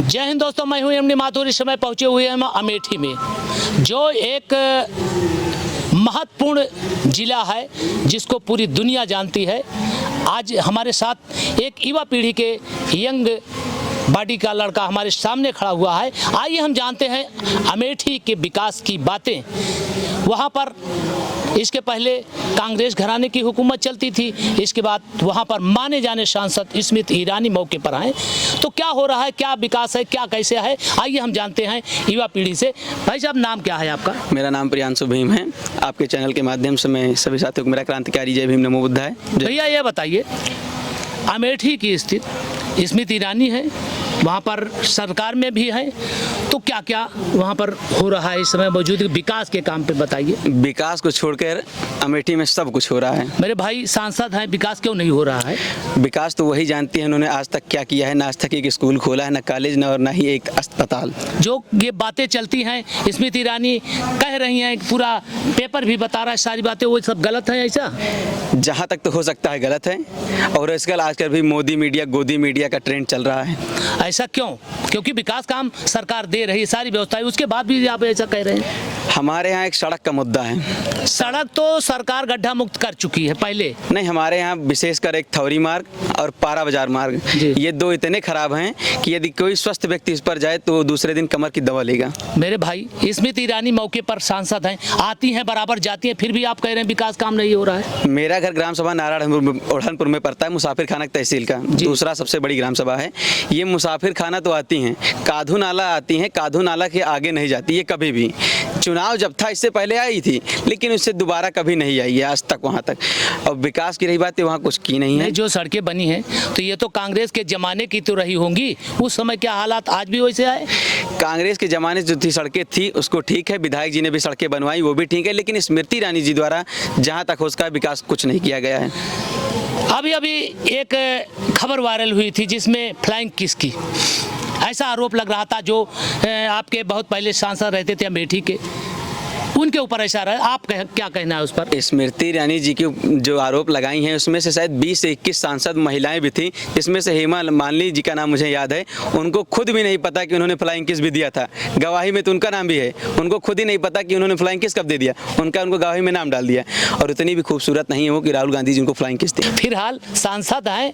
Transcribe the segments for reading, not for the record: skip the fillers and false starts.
जय हिंद दोस्तों, मैं हूं एमडी माथुर। इस समय पहुंचे हुए हैं अमेठी में, जो एक महत्वपूर्ण जिला है जिसको पूरी दुनिया जानती है। आज हमारे साथ एक युवा पीढ़ी के यंग बॉडी का लड़का हमारे सामने खड़ा हुआ है। आइए हम जानते हैं अमेठी के विकास की बातें। वहाँ पर इसके पहले कांग्रेस घराने की हुकूमत चलती थी, इसके बाद वहाँ पर माने जाने सांसद स्मृति ईरानी मौके पर आए। तो क्या हो रहा है, क्या विकास है, क्या कैसे है, आइए हम जानते हैं युवा पीढ़ी से। भाई साहब, नाम क्या है आपका? मेरा नाम प्रियांशु भीम है। आपके चैनल के माध्यम से मैं सभी साथियों को मेरा क्रांतिकारी जय भीम नमो बुद्धा है। भैया ये बताइए, अमेठी की स्थिति स्मृति ईरानी है, वहाँ पर सरकार में भी है, तो क्या क्या वहाँ पर हो रहा है इस समय मौजूद विकास के काम पे बताइए। विकास को छोड़कर अमेठी में सब कुछ हो रहा है। मेरे भाई सांसद हैं, विकास क्यों नहीं हो रहा है? विकास तो वही जानती हैं, उन्होंने आज तक क्या किया है। ना आज तक एक स्कूल खोला है, ना कॉलेज, ना और ना ही एक अस्पताल। जो ये बातें चलती हैं, स्मृति ईरानी कह रही हैं, पूरा पेपर भी बता रहा है, सारी बातें वो सब गलत है। ऐसा जहाँ तक तो हो सकता है गलत है, और आजकल भी मोदी मीडिया गोदी मीडिया का ट्रेंड चल रहा है। ऐसा क्यों? क्योंकि विकास काम सरकार दे रही है, सारी व्यवस्थाएं, उसके बाद भी आप ऐसा कह रहे हैं। हमारे यहाँ एक सड़क का मुद्दा है। सड़क तो सरकार गड्ढा मुक्त कर चुकी है पहले। नहीं, हमारे यहाँ विशेषकर एक थौरी मार्ग और पारा बाजार मार्ग, ये दो इतने खराब हैं कि यदि कोई स्वस्थ व्यक्ति इस पर जाए तो दूसरे दिन कमर की दवा लेगा। मेरे भाई, स्मृति ईरानी मौके पर सांसद हैं, आती हैं, बराबर जाती हैं, फिर भी आप कह रहे हैं विकास काम नहीं हो रहा है। मेरा घर ग्राम सभा नारायणपुर में पड़ता है, मुसाफिर खाना तहसील का दूसरा सबसे बड़ी ग्राम सभा है। ये मुसाफिर खाना तो आती हैं, काधू नाला आती हैं, काधू नाला के आगे नहीं जाती ये कभी भी। चुनाव जब था इससे पहले आई थी, लेकिन उससे दोबारा कभी नहीं आई है आज तक वहाँ तक। और विकास की रही बात है, वहाँ कुछ की नहीं है। जो सड़कें बनी हैं तो ये तो कांग्रेस के जमाने की तो रही होंगी, उस समय क्या हालात आज भी वैसे आए? कांग्रेस के जमाने जो थी सड़कें थी उसको ठीक है, विधायक जी ने भी सड़कें बनवाई, वो भी ठीक है, लेकिन स्मृति ईरानी जी द्वारा जहाँ तक हो उसका विकास कुछ नहीं किया गया है। अभी एक खबर वायरल हुई थी जिसमें फ्लाइंग किस की ऐसा आरोप लग रहा था, जो आपके बहुत पहले सांसद रहते थे अमेठी के, उनके ऊपर ऐसा रहा। आप क्या कहना है उस पर? स्मृति ईरानी जी की जो आरोप लगाई हैं उसमें से शायद 20 से 21 सांसद महिलाएं भी थी, जिसमें से हेमा मालिनी जी का नाम मुझे याद है। उनको खुद भी नहीं पता कि उन्होंने फ्लाइंग किस भी दिया था। गवाही में तो उनका नाम भी है, उनको खुद ही नहीं पता कि उन्होंने फ्लाइंग किस कब दे दिया, उनको गवाही में नाम डाल दिया। और उतनी भी खूबसूरत नहीं है वो कि राहुल गांधी जी उनको फ्लाइंग किस दी। फिलहाल सांसद हैं,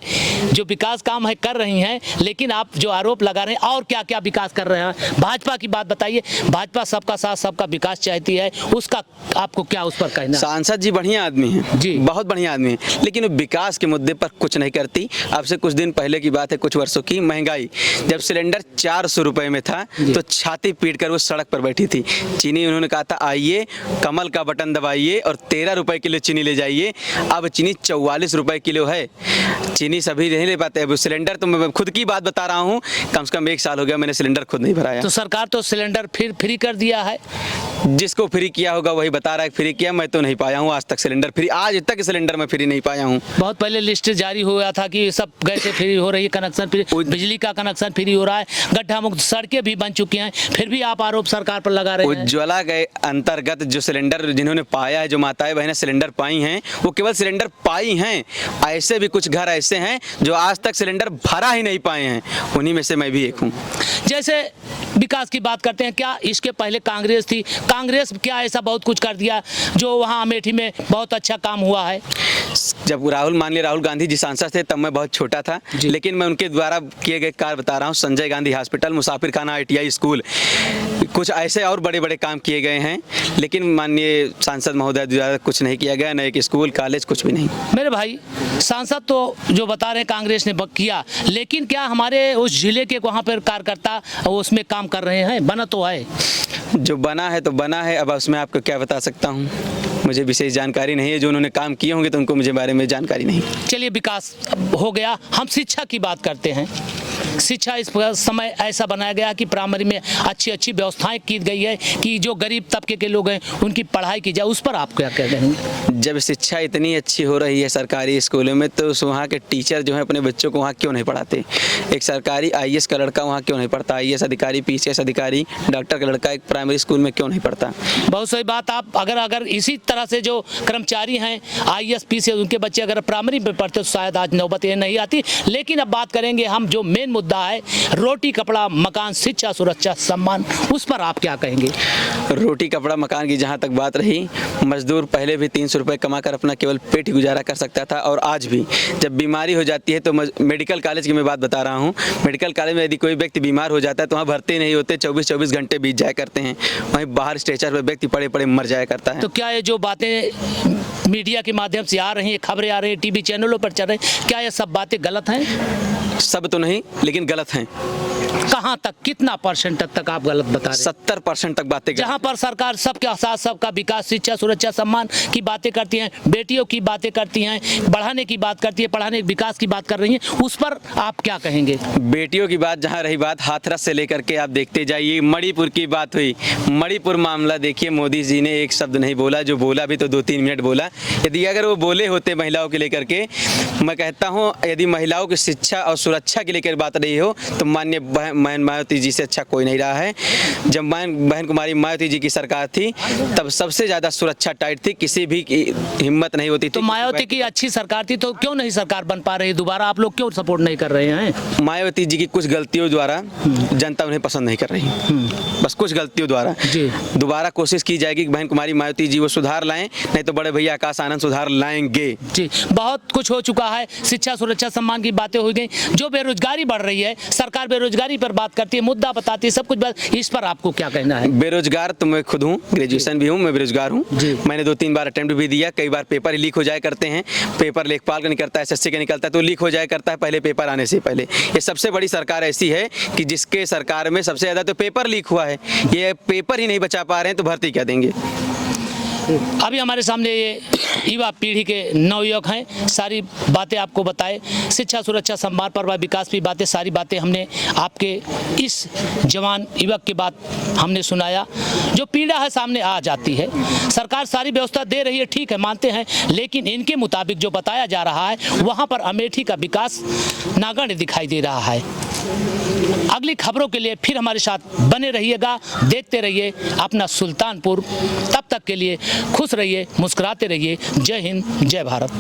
जो विकास काम है कर रही हैं, लेकिन आप जो आरोप लगा रहे हैं और क्या क्या विकास कर रहे हैं? भाजपा की बात बताइए। भाजपा सबका साथ सबका विकास चाहती है, उसका आपको क्या उस पर कहना? सांसद जी बढ़िया आदमी हैं जी, बहुत बढ़िया आदमी हैं, लेकिन विकास के मुद्दे पर कुछ नहीं करती। आपसे कुछ दिन पहले की बात है, कुछ वर्षों की महंगाई, जब सिलेंडर 400 रुपए में था तो छाती पीट कर वो सड़क पर बैठी थी। चीनी उन्होंने कहा था आइए कमल का बटन दबाइए और 13 रुपए किलो चीनी ले जाइए। अब चीनी 44 रुपए किलो है। चीनी सभी नहीं ले पाते। अब सिलेंडर तो मैं खुद की बात बता रहा हूँ, कम से कम 1 साल हो गया मैंने सिलेंडर खुद नहीं भराया। तो सरकार तो सिलेंडर फिर फ्री कर दिया है। जिसको फ्री किया होगा वही बता रहा है फ्री किया, मैं तो नहीं पाया हूँ आज तक सिलेंडर फ्री। आज तक सिलेंडर में फ्री नहीं पाया हूँ। बहुत पहले लिस्ट जारी हुआ था कि सब गैसें फ्री हो रही है, कनेक्शन फ्री, बिजली का कनेक्शन फ्री हो रहा है, गड्ढा मुक्त सड़कें भी बन चुकी हैं, फिर भी आप आरोप सरकार पर लगा रहे हैं। उज्ज्वला के अंतर्गत जो सिलेंडर जिन्होंने पाया है, जो माताएं बहनें सिलेंडर पाई हैं, वो केवल सिलेंडर पाई हैं। ऐसे भी कुछ घर ऐसे हैं जो आज तक सिलेंडर भरा ही नहीं पाए हैं, उन्हीं में से मैं भी एक हूँ। जैसे विकास की बात करते हैं, क्या इसके पहले कांग्रेस थी, कांग्रेस क्या ऐसा बहुत कुछ कर दिया जो वहाँ अमेठी में बहुत अच्छा काम हुआ है? जब राहुल गांधी जी सांसद थे तब मैं बहुत छोटा था, लेकिन मैं उनके द्वारा किए गए कार्य बता रहा हूँ। संजय गांधी हॉस्पिटल, मुसाफिर खाना, ITI स्कूल, कुछ ऐसे और बड़े बड़े काम किए गए हैं, लेकिन माननीय सांसद महोदय द्वारा कुछ नहीं किया गया, न एक स्कूल कॉलेज कुछ भी नहीं। मेरे भाई, सांसद तो जो बता रहे हैं कांग्रेस ने किया, लेकिन क्या हमारे उस जिले के वहाँ पर कार्यकर्ता उसमें काम कर रहे हैं? बना तो है, जो बना है तो बना है। अब उसमें आपको क्या बता सकता हूँ, मुझे विशेष जानकारी नहीं है। जो उन्होंने काम किए होंगे तो उनको मुझे बारे में जानकारी नहीं। चलिए, विकास हो गया, हम शिक्षा की बात करते हैं। शिक्षा इस समय ऐसा बनाया गया कि प्राइमरी में अच्छी व्यवस्थाएं की गई है कि जो गरीब तबके के लोग हैं उनकी पढ़ाई की जाए, उस पर आप क्या कह रहे हैं? जब शिक्षा इतनी अच्छी हो रही है सरकारी स्कूलों में, तो वहाँ के टीचर जो है अपने बच्चों को वहाँ क्यों नहीं पढ़ाते? एक सरकारी IAS का लड़का वहाँ क्यों नहीं पढ़ता? IAS अधिकारी, PCS अधिकारी, डॉक्टर का लड़का एक प्राइमरी स्कूल में क्यों नहीं पढ़ता? बहुत सही बात। आप अगर इसी तरह से जो कर्मचारी हैं ISP से उनके बच्चे अगर प्राइमरी में पढ़ते तो शायद आज नौबत ये नहीं आती। लेकिन अब बात करेंगे हम जो मेन मुद्दा है, रोटी कपड़ा मकान शिक्षा सुरक्षा सम्मान, उस पर आप क्या कहेंगे? रोटी कपड़ा मकान की जहाँ तक बात रही, मजदूर पहले भी 300 रुपये कमा कर अपना केवल पेट ही गुजारा कर सकता था, और आज भी जब बीमारी हो जाती है तो मेडिकल कॉलेज की मैं बात बता रहा हूँ, मेडिकल कॉलेज में यदि कोई व्यक्ति बीमार हो जाता है तो वहाँ भर्ती नहीं होते, 24-24 घंटे बीत जाया करते हैं, वहीं बाहर स्ट्रेचर पर व्यक्ति पड़े पड़े मर जाया करता है। तो क्या ये जो बातें मीडिया के माध्यम से आ रही हैं, खबरें आ रही हैं, टीवी चैनलों पर चल रही हैं, क्या ये सब बातें गलत हैं? सब तो नहीं, लेकिन गलत हैं। कहाँ तक, कितना % तक आप गलत बता रहे हैं? 70% तक बातें गलत। जहाँ पर सरकार सबके साथ सबका विकास शिक्षा सुरक्षा सम्मान की बातें करती हैं, बेटियों की बातें करती हैं, बढ़ाने की बात करती है, पढ़ाने विकास की बात कर रही हैं, उस पर आप क्या कहेंगे? बेटियों की बात जहाँ रही, बात हाथरस से लेकर के आप देखते जाइए, मणिपुर की बात हुई, मणिपुर मामला देखिए, मोदी जी ने एक शब्द नहीं बोला, जो बोला भी तो 2-3 मिनट बोला। यदि अगर वो बोले होते महिलाओं को लेकर के, मैं कहता हूँ यदि महिलाओं की शिक्षा और सुरक्षा के लेकर बात रही हो तो माननीय बहन मायावती जी से अच्छा कोई नहीं रहा है। जब बहन कुमारी मायावती जी की सरकार थी तब सबसे ज़्यादा सुरक्षा टाइट थी, किसी भी की हिम्मत नहीं होती थी। तो मायावती की अच्छी सरकार थी तो क्यों नहीं सरकार बन पा रही दोबारा? आप लोग क्यों सपोर्ट नहीं कर रहे हैं? मायावती जी की कुछ गलतियों द्वारा जनता उन्हें पसंद नहीं कर रही, बस कुछ गलतियों द्वारा। दोबारा कोशिश की जाएगी कि बहन कुमारी मायावती जी वो सुधार लाएं, नहीं तो बड़े भैया आकाश आनंद सुधार लाएंगे। जी, बहुत कुछ हो चुका है, शिक्षा सुरक्षा सम्मान की बातें हो गई, जो बेरोजगारी बढ़ रही है, सरकार बेरोजगारी पर बात करती है, मुद्दा बताती है, सब कुछ बात, इस पर आपको क्या कहना है? बेरोजगार तो मैं खुद हूँ, ग्रेजुएशन भी हूँ, मैं बेरोजगार हूँ। मैंने 2-3 बार अटेम्प्ट भी दिया, कई बार पेपर ही लीक हो जाया करते हैं, पेपर लेखपाल का निकलता है, SSC का निकलता है तो लीक हो जाया करता है पहले पेपर आने से पहले। ये सबसे बड़ी सरकार ऐसी है कि जिसके सरकार में सबसे ज़्यादा तो पेपर लीक हुआ है, ये पेपर ही नहीं बचा पा रहे हैं तो भर्ती क्या देंगे? अभी हमारे सामने ये युवा पीढ़ी के नवयुवक हैं, सारी बातें आपको बताए, शिक्षा सुरक्षा सम्मान पर व विकास की बातें, सारी बातें हमने आपके इस जवान युवक के बात हमने सुनाया। जो पीड़ा है सामने आ जाती है, सरकार सारी व्यवस्था दे रही है, ठीक है मानते हैं, लेकिन इनके मुताबिक जो बताया जा रहा है वहाँ पर अमेठी का विकास नागण्य दिखाई दे रहा है। अगली खबरों के लिए फिर हमारे साथ बने रहिएगा, देखते रहिए अपना सुल्तानपुर। तब तक के लिए खुश रहिए, मुस्कुराते रहिए। जय हिंद, जय भारत।